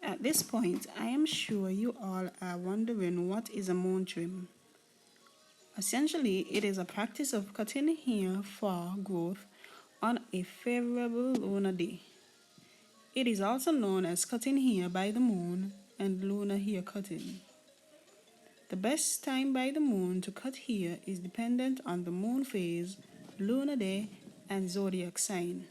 At this point, I am sure you all are wondering what is a moon trim. Essentially, it is a practice of cutting hair for growth on a favorable lunar day. It is also known as cutting hair by the moon and lunar hair cutting. The best time by the moon to cut hair is dependent on the moon phase, lunar day, and zodiac sign.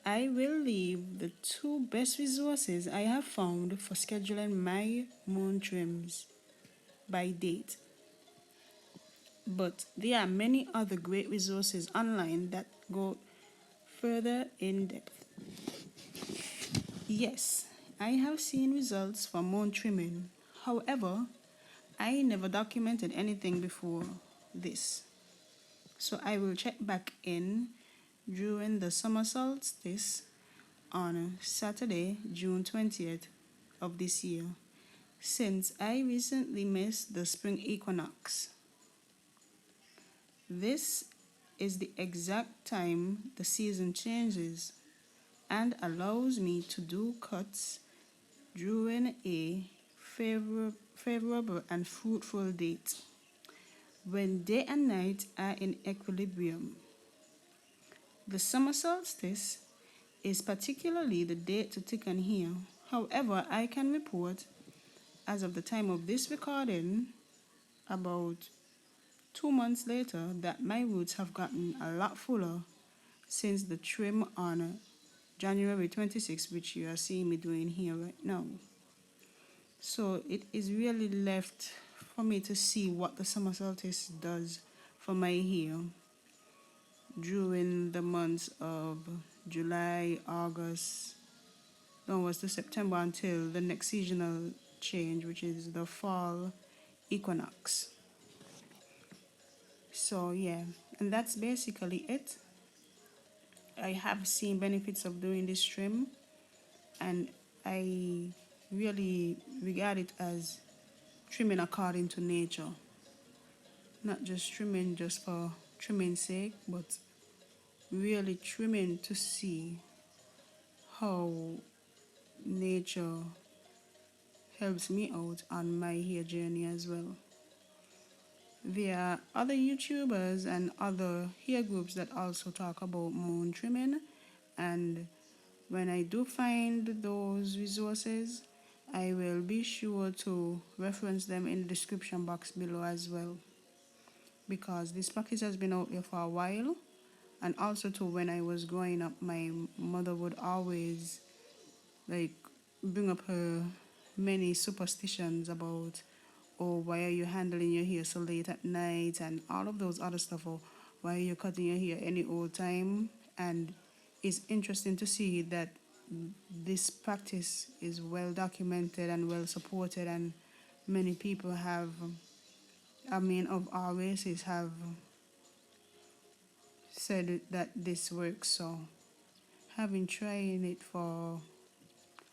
I will leave the two best resources I have found for scheduling my moon trims by date. But there are many other great resources online that go further in depth. Yes, I have seen results for moon trimming. However, I never documented anything before this. So I will check back in during the summer solstice on Saturday, June 20th of this year, since I recently missed the spring equinox. This is the exact time the season changes and allows me to do cuts during a favorable and fruitful date when day and night are in equilibrium. The summer solstice is particularly the date to thicken hair. However, I can report, as of the time of this recording, about 2 months later, that my roots have gotten a lot fuller since the trim on January 26th, which you are seeing me doing here right now. So it is really left for me to see what the summer solstice does for my hair during the months of July, August, onwards to September until the next seasonal change, which is the fall equinox. So yeah, and that's basically it. I have seen benefits of doing this trim, and I really regard it as trimming according to nature. Not just trimming just for trimming's sake, but really trimming to see how nature helps me out on my hair journey as well. There are other YouTubers and other hair groups that also talk about moon trimming, and when I do find those resources, I will be sure to reference them in the description box below as well, because this practice has been out there for a while. And also too, when I was growing up, my mother would always like bring up her many superstitions about, oh, why are you handling your hair so late at night and all of those other stuff, or why are you cutting your hair any old time. And it's interesting to see that this practice is well documented and well supported, and many people have, of our races have said that this works. So having tried it for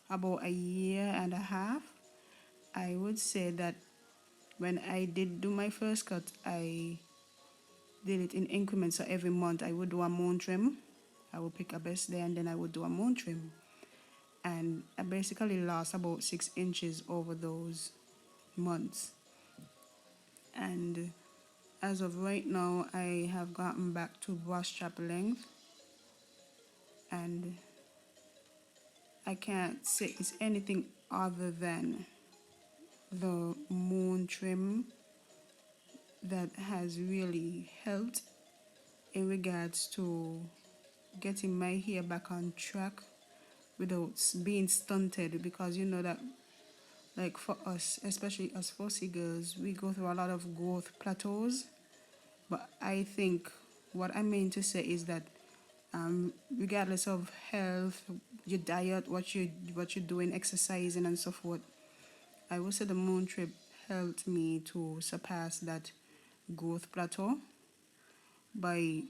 about a year and a half, I would say that when I did do my first cut, I did it in increments. So every month I would do a moon trim. I would pick a best day and then I would do a moon trim. And I basically lost about 6 inches over those months. And as of right now, I have gotten back to brush strap length. And I can't say it's anything other than the moon trim that has really helped in regards to getting my hair back on track without being stunted, because you know that, like, for us, especially as fussy girls, we go through a lot of growth plateaus. But I think what I mean to say is that regardless of health, your diet, what you're doing, exercising and so forth, I would say the moon trip helped me to surpass that growth plateau by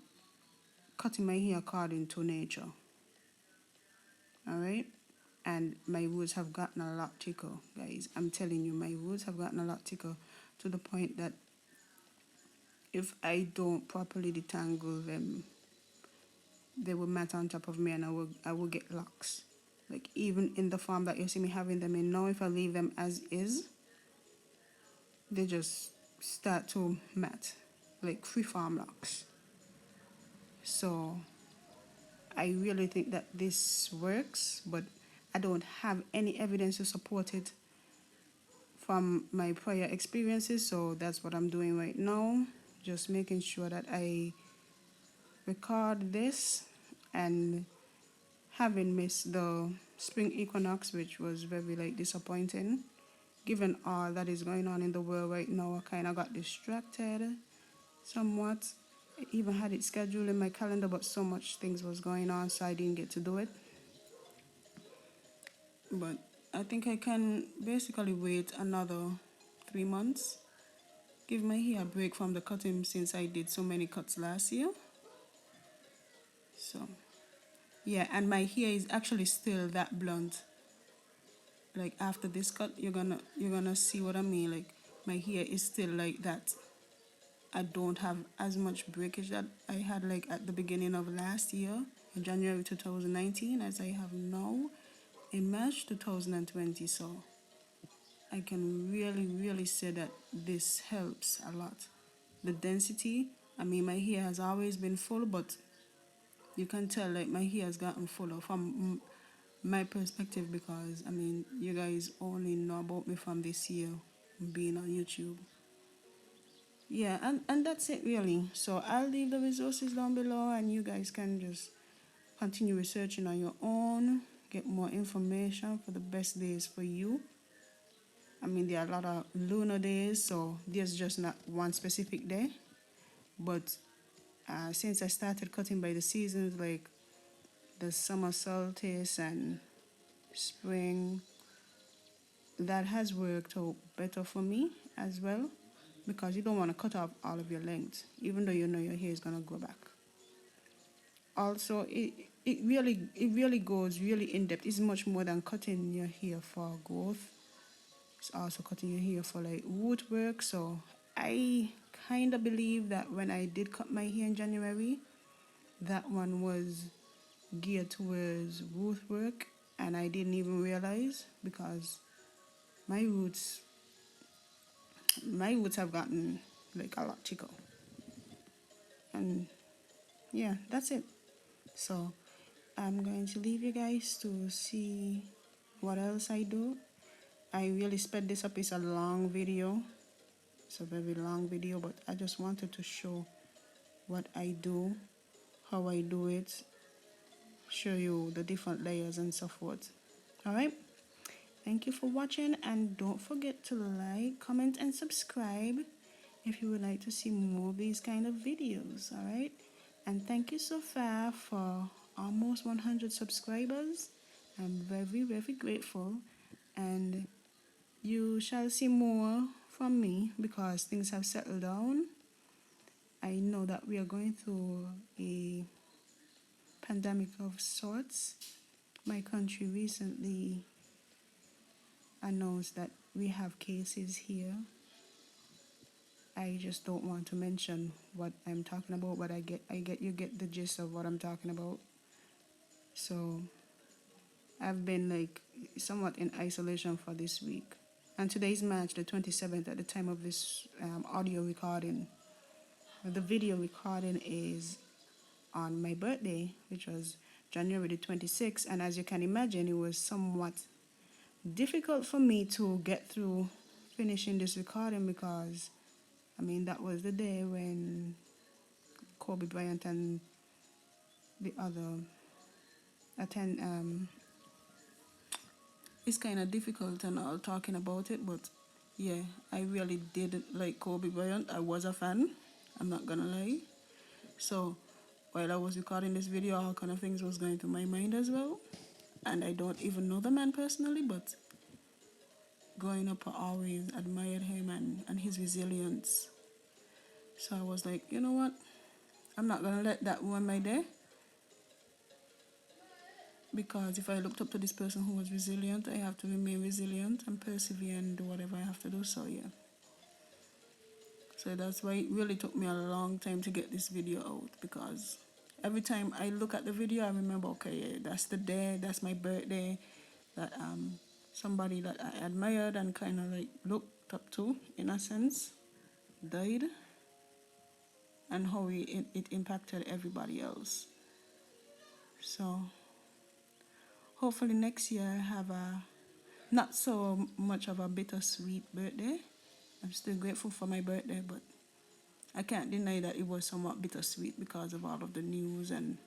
cutting my hair according to nature. Alright? And my roots have gotten a lot thicker, guys. I'm telling you, my roots have gotten a lot thicker to the point that if I don't properly detangle them, they will mat on top of me and I will get locks. Like even in the form that you see me having them in now, if I leave them as is, they just start to mat, like free-form locks. So I really think that this works, but I don't have any evidence to support it from my prior experiences, so that's what I'm doing right now. Just making sure that I record this, and having missed the spring equinox, which was very like disappointing, given all that is going on in the world right now. I kind of got distracted somewhat. I even had it scheduled in my calendar, but so much things was going on, so I didn't get to do it. But I think I can basically wait another 3 months, give my hair a break from the cutting since I did so many cuts last year. So yeah, and my hair is actually still that blunt. Like after this cut, you're gonna see what I mean. Like my hair is still like that. I don't have as much breakage that I had like at the beginning of last year in January 2019 as I have now in March 2020. So I can really say that this helps a lot. The density, I mean, my hair has always been full, but you can tell like my hair has gotten fuller from my perspective, because I mean, you guys only know about me from this year being on YouTube. Yeah, and that's it really. So I'll leave the resources down below, and you guys can just continue researching on your own, get more information for the best days for you. I mean, there are a lot of lunar days, so there's just not one specific day. But since I started cutting by the seasons, like the summer solstice and spring, that has worked out better for me as well, because you don't want to cut off all of your length, even though you know your hair is going to grow back. Also, it really goes really in depth. It's much more than cutting your hair for growth. It's also cutting your hair for like root work. So I kind of believe that when I did cut my hair in January, that one was geared towards root work, and I didn't even realize, because my roots have gotten like a lot thicker. And yeah, that's it. So I'm going to leave you guys to see what else I do. I really sped this up. It's a long video. It's a very long video, but I just wanted to show what I do, how I do it, show you the different layers and so forth. Alright? Thank you for watching, and don't forget to like, comment, and subscribe if you would like to see more of these kind of videos. Alright? And thank you so far for almost 100 subscribers. I'm very grateful, and you shall see more from me because things have settled down. I know that we are going through a pandemic of sorts. My country recently announced that we have cases here. I just don't want to mention what I'm talking about, but you get the gist of what I'm talking about. So I've been like somewhat in isolation for this week. And today is March the 27th at the time of this audio recording. The video recording is on my birthday, which was January the 26th. And as you can imagine, it was somewhat difficult for me to get through finishing this recording, because I mean, that was the day when Kobe Bryant and the other it's kind of difficult and all talking about it, but yeah, I really did like Kobe Bryant. I was a fan, I'm not gonna lie. So while I was recording this video, all kind of things was going through my mind as well. And I don't even know the man personally, but growing up, I always admired him and his resilience. So I was like, you know what? I'm not going to let that ruin my day. Because if I looked up to this person who was resilient, I have to remain resilient and persevere and do whatever I have to do. So yeah. So that's why it really took me a long time to get this video out, because every time I look at the video, I remember, okay, yeah, that's the day, that's my birthday, that somebody that I admired and kind of like looked up to, in a sense, died, and how it impacted everybody else. So hopefully next year I have a not so much of a bittersweet birthday. I'm still grateful for my birthday, but I can't deny that it was somewhat bittersweet because of all of the news and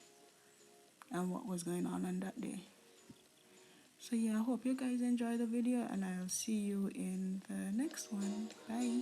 what was going on that day. So yeah, I hope you guys enjoy the video, and I'll see you in the next one. Bye.